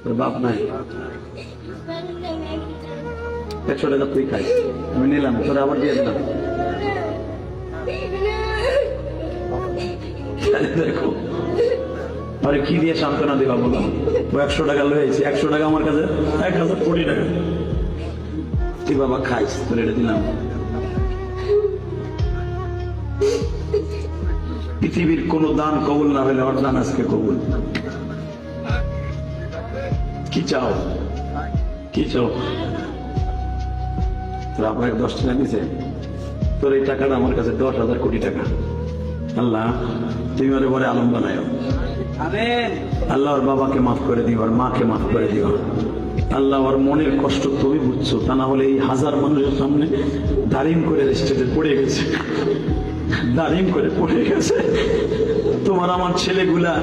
তোর বাপ নাই, 100 টাকা তুই খাই, আমি নিলাম, তোরা আবার দিয়ে দিলাম। দেখো আরে কি দিয়ে সান্ত্বনা দেওয়া বললাম, ও 100 টাকা লয়েছি, 100 টাকা আমার কাছে 1000 কোটি টাকা। তুই বাবা খাইস, তোর এটা দিলাম। পৃথিবীর কোন দান কবুল না হলে ওর দান আজকে কবুল। কি চাও, কি চাও? তোর আপনাকে 10 টাকা দিছে, তোর এই টাকাটা আমার কাছে 10,000 কোটি টাকা। আল্লাহ তুমি ওরে বলে আলম বানায়, আল্লাহ ওর বাবাকে মাফ করে দিও, ওর মাকে মাফ করে দিও। আল্লাহ ওর মনের কষ্ট তুমি বুঝছো, তা না হলে এই 1000 মানুষের সামনে দাঁড়িম করে স্টেজে পড়ে গেছে, দাঁড়িম করে পড়ে গেছে। তোমার আমার ছেলেগুলা